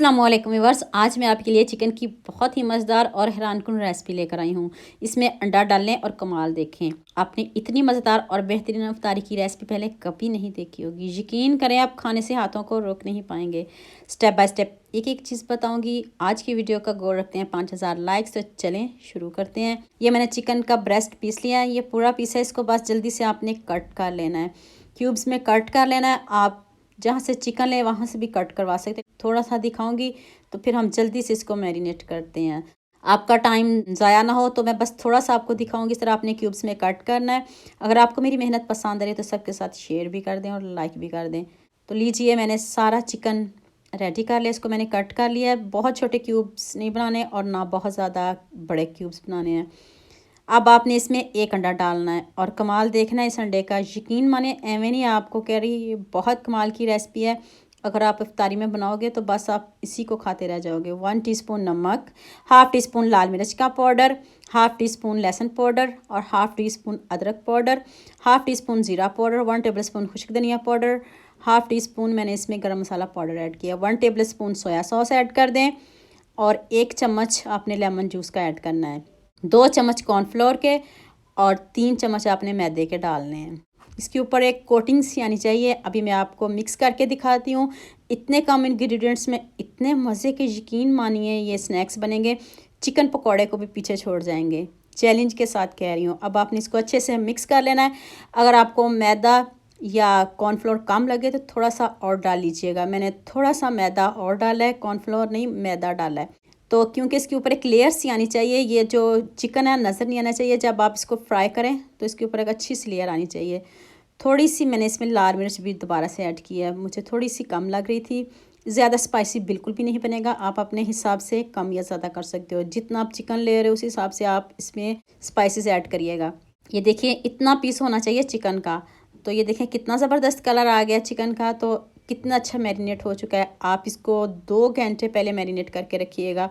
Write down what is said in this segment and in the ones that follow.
अस्सलामुअलैकुम व्यूअर्स, आज मैं आपके लिए चिकन की बहुत ही मज़ेदार और हैरानकुन रेसिपी लेकर आई हूँ। इसमें अंडा डालने और कमाल देखें। आपने इतनी मज़ेदार और बेहतरीन अफ्तारी की रेसिपी पहले कभी नहीं देखी होगी। यकीन करें, आप खाने से हाथों को रोक नहीं पाएंगे। स्टेप बाय स्टेप एक एक चीज़ बताऊँगी। आज की वीडियो का गोल रखते हैं 5000 लाइक्स। तो चलें शुरू करते हैं। ये मैंने चिकन का ब्रेस्ट पीस लिया है, ये पूरा पीस है। इसको बस जल्दी से आपने कट कर लेना है, क्यूब्स में कट कर लेना है। आप जहाँ से चिकन ले वहाँ से भी कट करवा सकते हैं। थोड़ा सा दिखाऊंगी तो फिर हम जल्दी से इसको मैरिनेट करते हैं। आपका टाइम ज़ाया ना हो तो मैं बस थोड़ा सा आपको दिखाऊंगी। इस तरह आपने क्यूब्स में कट करना है। अगर आपको मेरी मेहनत पसंद आ रही है तो सबके साथ शेयर भी कर दें और लाइक भी कर दें। तो लीजिए, मैंने सारा चिकन रेडी कर लिया। इसको मैंने कट कर लिया है। बहुत छोटे क्यूब्स नहीं बनाने और ना बहुत ज़्यादा बड़े क्यूब्स बनाने हैं। अब आपने इसमें एक अंडा डालना है और कमाल देखना है इस अंडे का। यकीन माने, एवं नहीं आपको कह रही, ये बहुत कमाल की रेसिपी है। अगर आप इफ्तारी में बनाओगे तो बस आप इसी को खाते रह जाओगे। 1 टीस्पून नमक, हाफ़ टी स्पून लाल मिर्च का पाउडर, हाफ़ टी स्पून लहसुन पाउडर और हाफ़ टी स्पून अदरक पाउडर, हाफ़ टी स्पून ज़ीरा पाउडर, 1 टेबल स्पून खुश्क धनिया पाउडर, हाफ़ टी स्पून मैंने इसमें गरम मसाला पाउडर ऐड किया, 1 table spoon soya sauce add कर दें और 1 चम्मच आपने लेमन जूस का ऐड करना है। 2 चम्मच कॉर्नफ्लोर के और 3 चम्मच आपने मैदे के डालने हैं। इसके ऊपर एक कोटिंग सी आनी चाहिए। अभी मैं आपको मिक्स करके दिखाती हूँ। इतने कम इंग्रेडिएंट्स में इतने मज़े के, यकीन मानिए ये स्नैक्स बनेंगे। चिकन पकौड़े को भी पीछे छोड़ जाएंगे। चैलेंज के साथ कह रही हूँ। अब आपने इसको अच्छे से मिक्स कर लेना है। अगर आपको मैदा या कॉर्नफ्लोर कम लगे तो थोड़ा सा और डाल लीजिएगा। मैंने थोड़ा सा मैदा और डाला है, कॉर्नफ्लोर नहीं, मैदा डाला है। तो क्योंकि इसके ऊपर एक लेयर सी आनी चाहिए। ये जो चिकन है नज़र नहीं आना चाहिए। जब आप इसको फ्राई करें तो इसके ऊपर एक अच्छी सी लेयर आनी चाहिए। थोड़ी सी मैंने इसमें लाल मिर्च भी दोबारा से ऐड की है, मुझे थोड़ी सी कम लग रही थी। ज़्यादा स्पाइसी बिल्कुल भी नहीं बनेगा। आप अपने हिसाब से कम या ज़्यादा कर सकते हो। जितना आप चिकन ले रहे हो उस हिसाब से आप इसमें स्पाइसेस ऐड करिएगा। ये देखिए, इतना पीस होना चाहिए चिकन का। तो ये देखें कितना ज़बरदस्त कलर आ गया चिकन का। तो कितना अच्छा मैरिनेट हो चुका है। आप इसको 2 घंटे पहले मैरिनेट करके रखिएगा।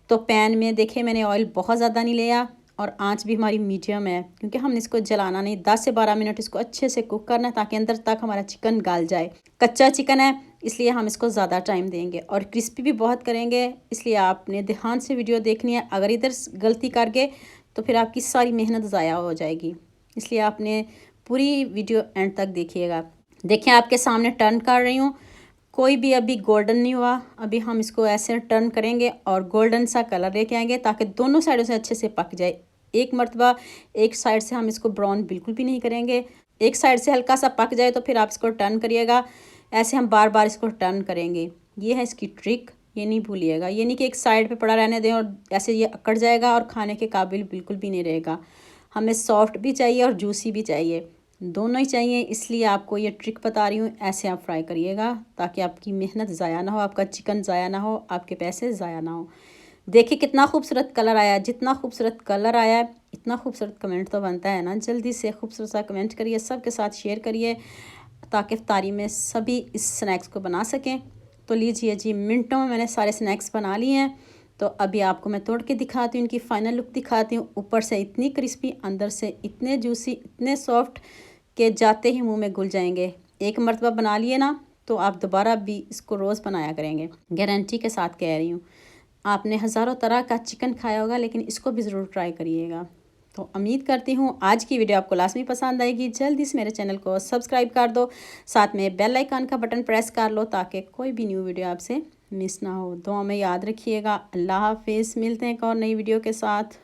तो पैन में देखिए, मैंने ऑयल बहुत ज़्यादा नहीं लिया और आंच भी हमारी मीडियम है, क्योंकि हमने इसको जलाना नहीं। 10 से 12 मिनट इसको अच्छे से कुक करना है ताकि अंदर तक हमारा चिकन गल जाए। कच्चा चिकन है इसलिए हम इसको ज़्यादा टाइम देंगे और क्रिस्पी भी बहुत करेंगे। इसलिए आपने ध्यान से वीडियो देखनी है। अगर इधर गलती कर गए तो फिर आपकी सारी मेहनत ज़ाया हो जाएगी। इसलिए आपने पूरी वीडियो एंड तक देखिएगा। देखिए, आपके सामने टर्न कर रही हूँ। कोई भी अभी गोल्डन नहीं हुआ। अभी हम इसको ऐसे टर्न करेंगे और गोल्डन सा कलर लेके आएंगे ताकि दोनों साइडों से अच्छे से पक जाए। एक मरतबा एक साइड से हम इसको ब्राउन बिल्कुल भी नहीं करेंगे। एक साइड से हल्का सा पक जाए तो फिर आप इसको टर्न करिएगा। ऐसे हम बार बार इसको टर्न करेंगे। ये है इसकी ट्रिक, ये नहीं भूलिएगा। ये नहीं कि एक साइड पे पड़ा रहने दें और ऐसे ये अकड़ जाएगा और खाने के काबिल बिल्कुल भी नहीं रहेगा। हमें सॉफ्ट भी चाहिए और जूसी भी चाहिए, दोनों ही चाहिए। इसलिए आपको ये ट्रिक बता रही हूँ। ऐसे आप फ्राई करिएगा ताकि आपकी मेहनत ज़ाया ना हो, आपका चिकन ज़ाया ना हो, आपके पैसे ज़ाया ना हो। देखिए कितना खूबसूरत कलर आया है। जितना खूबसूरत कलर आया है इतना खूबसूरत कमेंट तो बनता है ना। जल्दी से खूबसूरत सा कमेंट करिए, सबके साथ शेयर करिए ताकि इफ्तारी में सभी इस स्नैक्स को बना सकें। तो लीजिए जी, मिनटों में मैंने सारे स्नैक्स बना लिए हैं। तो अभी आपको मैं तोड़ के दिखाती हूँ, इनकी फ़ाइनल लुक दिखाती हूँ। ऊपर से इतनी क्रिस्पी, अंदर से इतने जूसी, इतने सॉफ्ट के जाते ही मुंह में घुल जाएंगे। एक मरतबा बना लिए ना तो आप दोबारा भी इसको रोज़ बनाया करेंगे। गारंटी के साथ कह रही हूँ। आपने हज़ारों तरह का चिकन खाया होगा लेकिन इसको भी ज़रूर ट्राई करिएगा। तो उम्मीद करती हूँ आज की वीडियो आपको लाजमी पसंद आएगी। जल्दी से मेरे चैनल को सब्सक्राइब कर दो, साथ में बेल आइकन का बटन प्रेस कर लो ताकि कोई भी न्यू वीडियो आपसे मिस ना हो। दुआ में याद रखिएगा। अल्लाह हाफिज़। मिलते हैं एक और नई वीडियो के साथ।